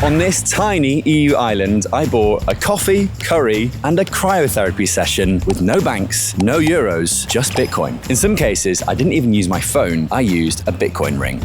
On this tiny EU island, I bought a coffee, curry, and a cryotherapy session with no banks, no euros, just Bitcoin. In some cases, I didn't even use my phone, I used a Bitcoin ring.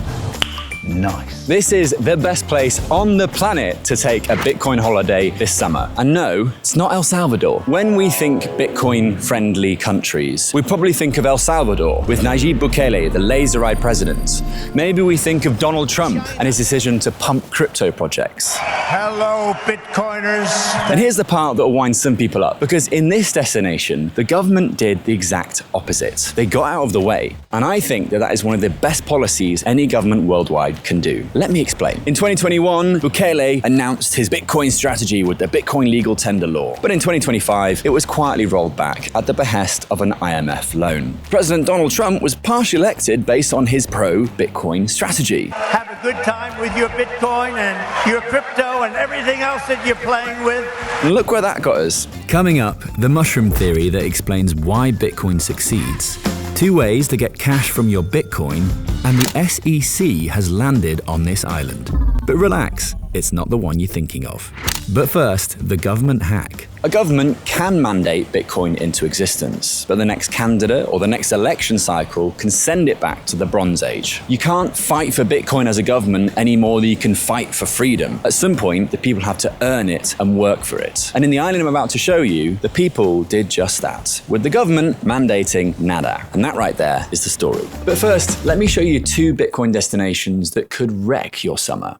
Nice. This is the best place on the planet to take a Bitcoin holiday this summer. And no, it's not El Salvador. When we think Bitcoin-friendly countries, we probably think of El Salvador with Nayib Bukele, the laser-eyed president. Maybe we think of Donald Trump and his decision to pump crypto projects. Hello, Bitcoiners. And here's the part that will wind some people up, because in this destination, the government did the exact opposite. They got out of the way. And I think that is one of the best policies any government worldwide can do. Let me explain. In 2021, Bukele announced his Bitcoin strategy with the Bitcoin legal tender law. But in 2025, it was quietly rolled back at the behest of an IMF loan. President Donald Trump was partially elected based on his pro-Bitcoin strategy. Have a good time with your Bitcoin and your crypto and everything else that you're playing with. And look where that got us. Coming up, the mushroom theory that explains why Bitcoin succeeds. 2 ways to get cash from your Bitcoin, and the SEC has landed on this island. But relax, it's not the one you're thinking of. But first, the government hack. A government can mandate Bitcoin into existence, but the next candidate or the next election cycle can send it back to the Bronze Age. You can't fight for Bitcoin as a government any more than you can fight for freedom. At some point, the people have to earn it and work for it. And in the island I'm about to show you, the people did just that, with the government mandating nada. And that right there is the story. But first, let me show you 2 Bitcoin destinations that could wreck your summer.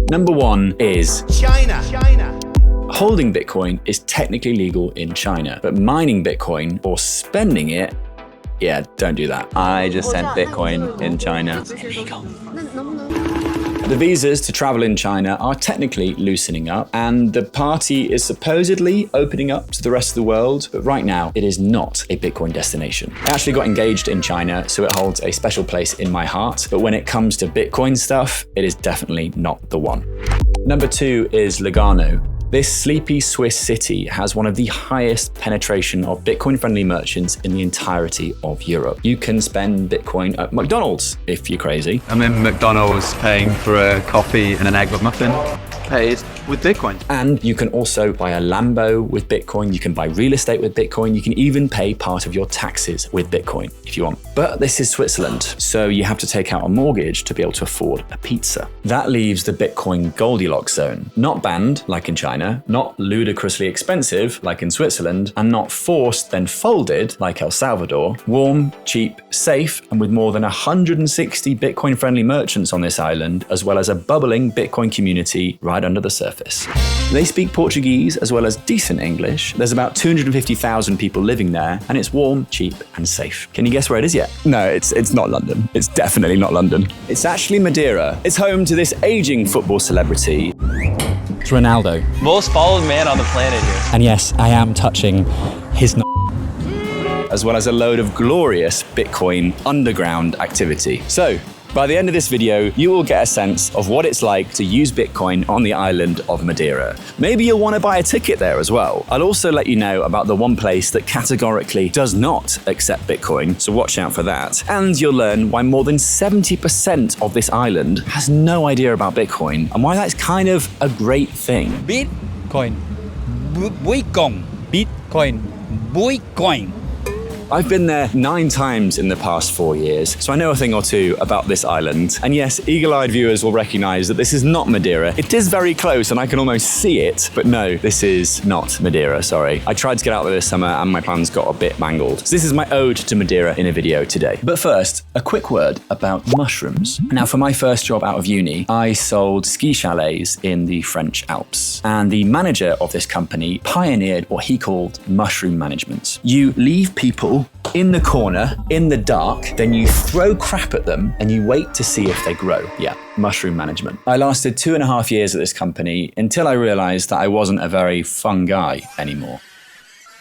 Number 1 is China. Holding Bitcoin is technically legal in China, but mining Bitcoin or spending it, yeah, don't do that. I just sent Bitcoin in China. The visas to travel in China are technically loosening up, and the party is supposedly opening up to the rest of the world, but right now it is not a Bitcoin destination. I actually got engaged in China, so it holds a special place in my heart, but when it comes to Bitcoin stuff, it is definitely not the one. Number 2 is Lugano. This sleepy Swiss city has one of the highest penetration of Bitcoin-friendly merchants in the entirety of Europe. You can spend Bitcoin at McDonald's if you're crazy. I'm in McDonald's paying for a coffee and an egg McMuffin. Paid with Bitcoin. And you can also buy a Lambo with Bitcoin, you can buy real estate with Bitcoin, you can even pay part of your taxes with Bitcoin if you want. But this is Switzerland, so you have to take out a mortgage to be able to afford a pizza. That leaves the Bitcoin Goldilocks zone. Not banned, like in China, not ludicrously expensive, like in Switzerland, and not forced then folded, like El Salvador. Warm, cheap, safe, and with more than 160 Bitcoin-friendly merchants on this island, as well as a bubbling Bitcoin community right under the surface. They speak Portuguese as well as decent English. There's about 250,000 people living there, and it's warm, cheap, and safe. Can you guess where it is yet? No, it's not London. It's definitely not London. It's actually Madeira. It's home to this aging football celebrity. It's Ronaldo. Most followed man on the planet here. And yes, I am touching his as well as a load of glorious Bitcoin underground activity. So, by the end of this video, you will get a sense of what it's like to use Bitcoin on the island of Madeira. Maybe you'll want to buy a ticket there as well. I'll also let you know about the one place that categorically does not accept Bitcoin, so watch out for that. And you'll learn why more than 70% of this island has no idea about Bitcoin, and why that's kind of a great thing. Bitcoin. Bitcoin. I've been there 9 times in the past 4 years, so I know a thing or two about this island. And yes, eagle-eyed viewers will recognize that this is not Madeira. It is very close and I can almost see it, but no, this is not Madeira, sorry. I tried to get out there this summer and my plans got a bit mangled. So this is my ode to Madeira in a video today. But first, a quick word about mushrooms. Now, for my first job out of uni, I sold ski chalets in the French Alps. And the manager of this company pioneered what he called mushroom management. You leave people in the corner, in the dark, then you throw crap at them and you wait to see if they grow. Yeah, mushroom management. I lasted 2.5 years at this company until I realized that I wasn't a very fun guy anymore.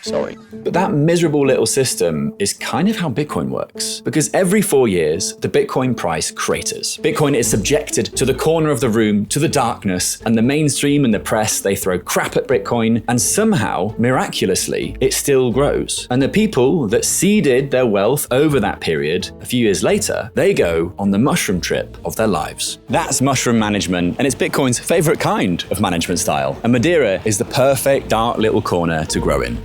Sorry. But that miserable little system is kind of how Bitcoin works. Because every 4 years, the Bitcoin price craters. Bitcoin is subjected to the corner of the room, to the darkness, and the mainstream and the press, they throw crap at Bitcoin, and somehow, miraculously, it still grows. And the people that seeded their wealth over that period, a few years later, they go on the mushroom trip of their lives. That's mushroom management, and it's Bitcoin's favorite kind of management style. And Madeira is the perfect dark little corner to grow in.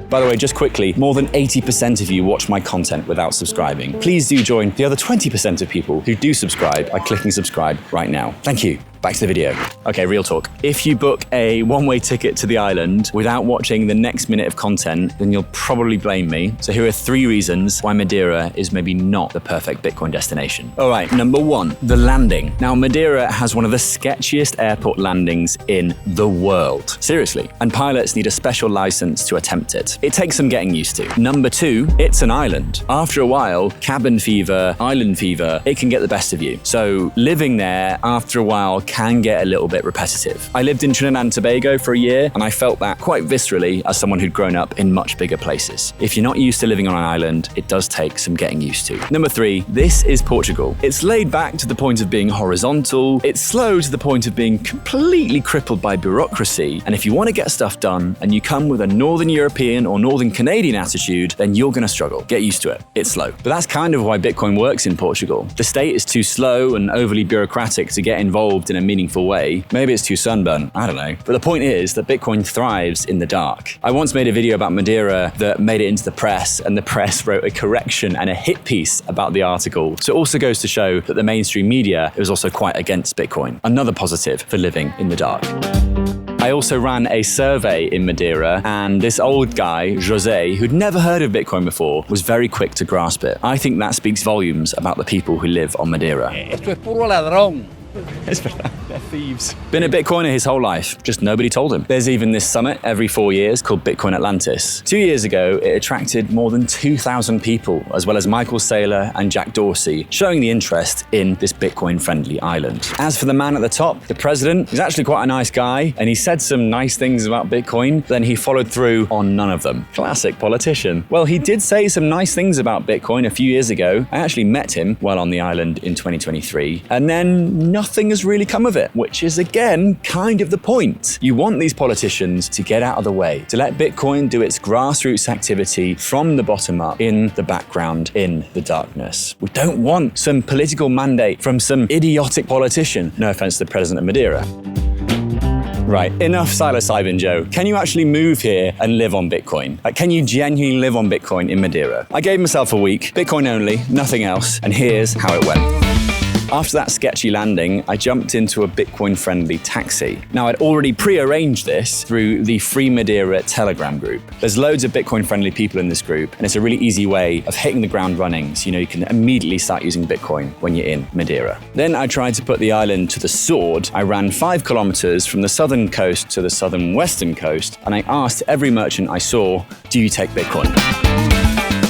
By the way, just quickly, more than 80% of you watch my content without subscribing. Please do join the other 20% of people who do subscribe by clicking subscribe right now. Thank you. Back to the video. Okay, real talk. If you book a one-way ticket to the island without watching the next minute of content, then you'll probably blame me. So here are 3 reasons why Madeira is maybe not the perfect Bitcoin destination. All right, number 1, the landing. Now, Madeira has one of the sketchiest airport landings in the world. Seriously. And pilots need a special license to attempt it. It takes some getting used to. Number 2, it's an island. After a while, cabin fever, island fever, it can get the best of you. So living there after a while can get a little bit repetitive. I lived in Trinidad and Tobago for a year, and I felt that quite viscerally as someone who'd grown up in much bigger places. If you're not used to living on an island, it does take some getting used to. Number 3, this is Portugal. It's laid back to the point of being horizontal, it's slow to the point of being completely crippled by bureaucracy, and if you want to get stuff done and you come with a Northern European or Northern Canadian attitude, then you're going to struggle. Get used to it. It's slow. But that's kind of why Bitcoin works in Portugal. The state is too slow and overly bureaucratic to get involved in a meaningful way. Maybe it's too sunburnt, I don't know. But the point is that Bitcoin thrives in the dark. I once made a video about Madeira that made it into the press, and the press wrote a correction and a hit piece about the article. So it also goes to show that the mainstream media is also quite against Bitcoin. Another positive for living in the dark. I also ran a survey in Madeira, and this old guy, José, who'd never heard of Bitcoin before, was very quick to grasp it. I think that speaks volumes about the people who live on Madeira. Esto es puro ladrón. They're thieves. Been a Bitcoiner his whole life, just nobody told him. There's even this summit every 4 years called Bitcoin Atlantis. 2 years ago, it attracted more than 2,000 people, as well as Michael Saylor and Jack Dorsey, showing the interest in this Bitcoin-friendly island. As for the man at the top, the president, he's actually quite a nice guy, and he said some nice things about Bitcoin, then he followed through on none of them. Classic politician. Well, he did say some nice things about Bitcoin a few years ago. I actually met him while on the island in 2023, and then nothing has really come of it, which is again kind of the point. You want these politicians to get out of the way, to let Bitcoin do its grassroots activity from the bottom up, in the background, in the darkness. We don't want some political mandate from some idiotic politician. No offense to the president of Madeira. Right, enough psilocybin, Joe. Can you actually move here and live on Bitcoin? Like, can you genuinely live on Bitcoin in Madeira? I gave myself a week, Bitcoin only, nothing else, and here's how it went. After that sketchy landing, I jumped into a Bitcoin-friendly taxi. Now, I'd already pre-arranged this through the Free Madeira Telegram group. There's loads of Bitcoin-friendly people in this group, and it's a really easy way of hitting the ground running, so you can immediately start using Bitcoin when you're in Madeira. Then I tried to put the island to the sword. I ran 5 kilometers from the southern coast to the southern western coast, and I asked every merchant I saw, do you take Bitcoin?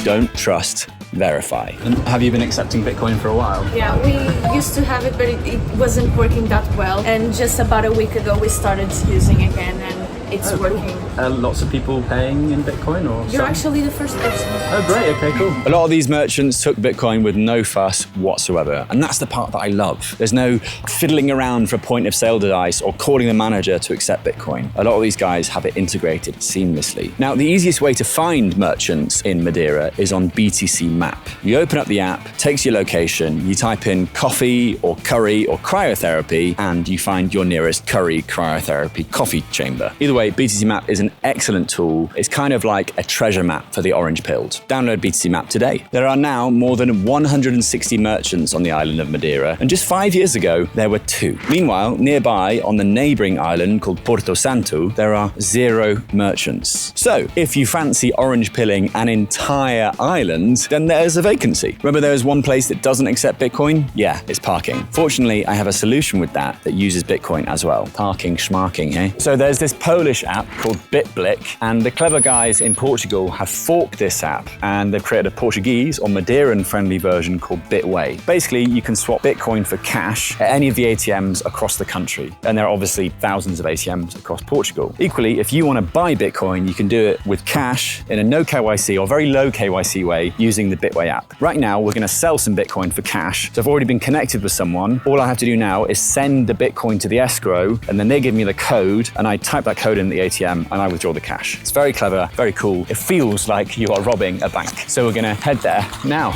Don't trust, verify. And have you been accepting Bitcoin for a while? Yeah, we used to have it, but it wasn't working that well. And just about a week ago, we started using again, and it's working. Lots of people paying in Bitcoin, or You're actually the first person. Oh, great. Okay, cool. A lot of these merchants took Bitcoin with no fuss whatsoever. And that's the part that I love. There's no fiddling around for point of sale device or calling the manager to accept Bitcoin. A lot of these guys have it integrated seamlessly. Now, the easiest way to find merchants in Madeira is on BTC Map. You open up the app, takes your location, you type in coffee or curry or cryotherapy, and you find your nearest curry, cryotherapy, coffee chamber. Either way, BTC Map is an excellent tool. It's kind of like a treasure map for the orange pilled. Download BTC Map today. There are now more than 160 merchants on the island of Madeira, and just 5 years ago, there were 2. Meanwhile, nearby on the neighboring island called Porto Santo, there are 0 merchants. So, if you fancy orange pilling an entire island, then there's a vacancy. Remember there is one place that doesn't accept Bitcoin? Yeah, it's parking. Fortunately, I have a solution with that uses Bitcoin as well. Parking, schmarking, hey? So there's this Polish Polish app called BitBlick, and the clever guys in Portugal have forked this app, and they've created a Portuguese or Madeiran-friendly version called BITWay. Basically, you can swap Bitcoin for cash at any of the ATMs across the country, and there are obviously thousands of ATMs across Portugal. Equally, if you want to buy Bitcoin, you can do it with cash in a no KYC or very low KYC way using the BitWay app. Right now, we're going to sell some Bitcoin for cash. So I've already been connected with someone. All I have to do now is send the Bitcoin to the escrow, and then they give me the code, and I type that code in the ATM, and I withdraw the cash. It's very clever, very cool. It feels like you are robbing a bank. So we're going to head there now.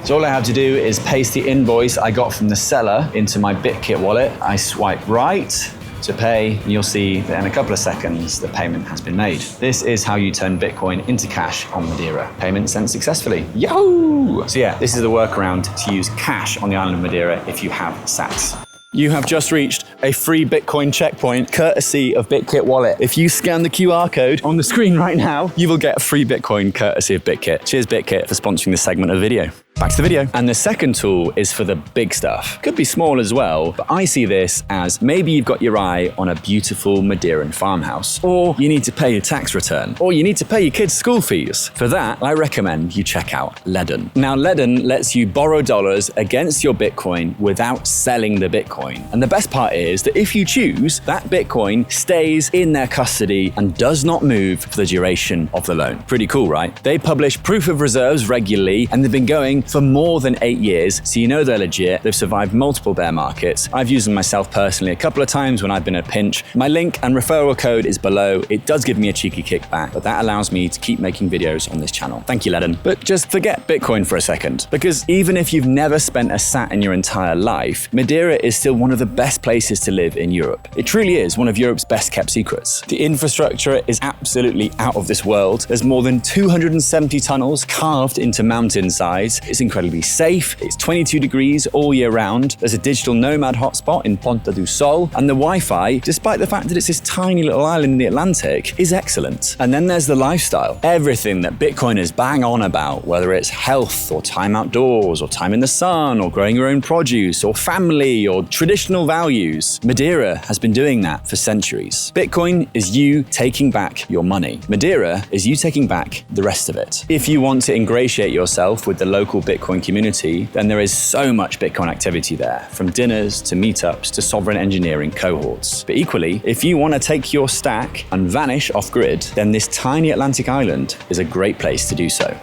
So all I have to do is paste the invoice I got from the seller into my Bitkit wallet. I swipe right to pay, and you'll see that in a couple of seconds, the payment has been made. This is how you turn Bitcoin into cash on Madeira. Payment sent successfully. Yahoo! So yeah, this is the workaround to use cash on the island of Madeira if you have sats. You have just reached a free Bitcoin checkpoint courtesy of Bitkit Wallet. If you scan the QR code on the screen right now, you will get a free Bitcoin courtesy of Bitkit. Cheers Bitkit for sponsoring this segment of the video. Back to the video. And the second tool is for the big stuff. Could be small as well, but I see this as maybe you've got your eye on a beautiful Madeiran farmhouse, or you need to pay your tax return, or you need to pay your kids' school fees. For that, I recommend you check out Ledn. Now, Ledn lets you borrow dollars against your Bitcoin without selling the Bitcoin. And the best part is that if you choose, that Bitcoin stays in their custody and does not move for the duration of the loan. Pretty cool, right? They publish proof of reserves regularly, and they've been going for more than 8 years, so you know they're legit. They've survived multiple bear markets. I've used them myself personally a couple of times when I've been at a pinch. My link and referral code is below. It does give me a cheeky kickback, but that allows me to keep making videos on this channel. Thank you, Ledn. But just forget Bitcoin for a second, because even if you've never spent a sat in your entire life, Madeira is still one of the best places to live in Europe. It truly is one of Europe's best kept secrets. The infrastructure is absolutely out of this world. There's more than 270 tunnels carved into mountainsides. It's incredibly safe. It's 22 degrees all year round. There's a digital nomad hotspot in Ponta do Sol, and the Wi-Fi, despite the fact that it's this tiny little island in the Atlantic, is excellent. And then there's the lifestyle. Everything that Bitcoiners bang on about, whether it's health or time outdoors or time in the sun or growing your own produce or family or traditional values. Madeira has been doing that for centuries. Bitcoin is you taking back your money. Madeira is you taking back the rest of it. If you want to ingratiate yourself with the local Bitcoin community, then there is so much Bitcoin activity there, from dinners to meetups to sovereign engineering cohorts. But equally, if you want to take your stack and vanish off-grid, then this tiny Atlantic island is a great place to do so.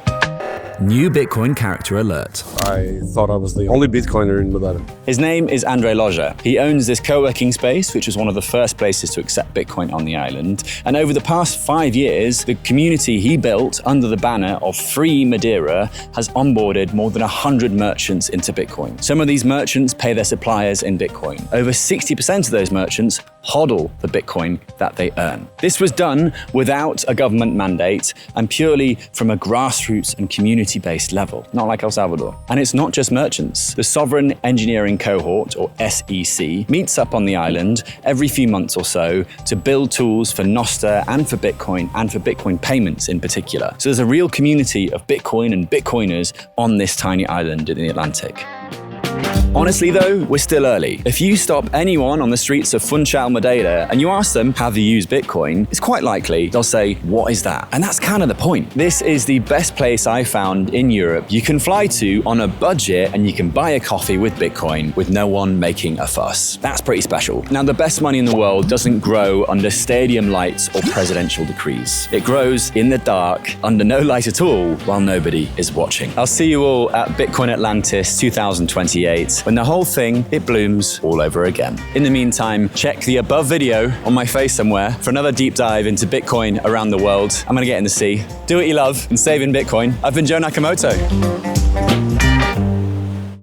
New Bitcoin character alert. I thought I was the only Bitcoiner in Madeira. His name is André Loja. He owns this co-working space, which was one of the first places to accept Bitcoin on the island. And over the past 5 years, the community he built under the banner of Free Madeira has onboarded more than 100 merchants into Bitcoin. Some of these merchants pay their suppliers in Bitcoin. Over 60% of those merchants hodl the Bitcoin that they earn. This was done without a government mandate and purely from a grassroots and community-based level, not like El Salvador. And it's not just merchants. The Sovereign Engineering Cohort, or SEC, meets up on the island every few months or so to build tools for Nostr and for Bitcoin payments in particular. So there's a real community of Bitcoin and Bitcoiners on this tiny island in the Atlantic. Honestly though, we're still early. If you stop anyone on the streets of Funchal, Madeira, and you ask them how they use Bitcoin, it's quite likely they'll say, "What is that?" And that's kind of the point. This is the best place I found in Europe you can fly to on a budget, and you can buy a coffee with Bitcoin with no one making a fuss. That's pretty special. Now, the best money in the world doesn't grow under stadium lights or presidential decrees. It grows in the dark, under no light at all, while nobody is watching. I'll see you all at Bitcoin Atlantis 2028. When the whole thing, it blooms all over again. In the meantime, check the above video on my face somewhere for another deep dive into Bitcoin around the world. I'm gonna get in the sea, do what you love, and save in Bitcoin. I've been Joe Nakamoto.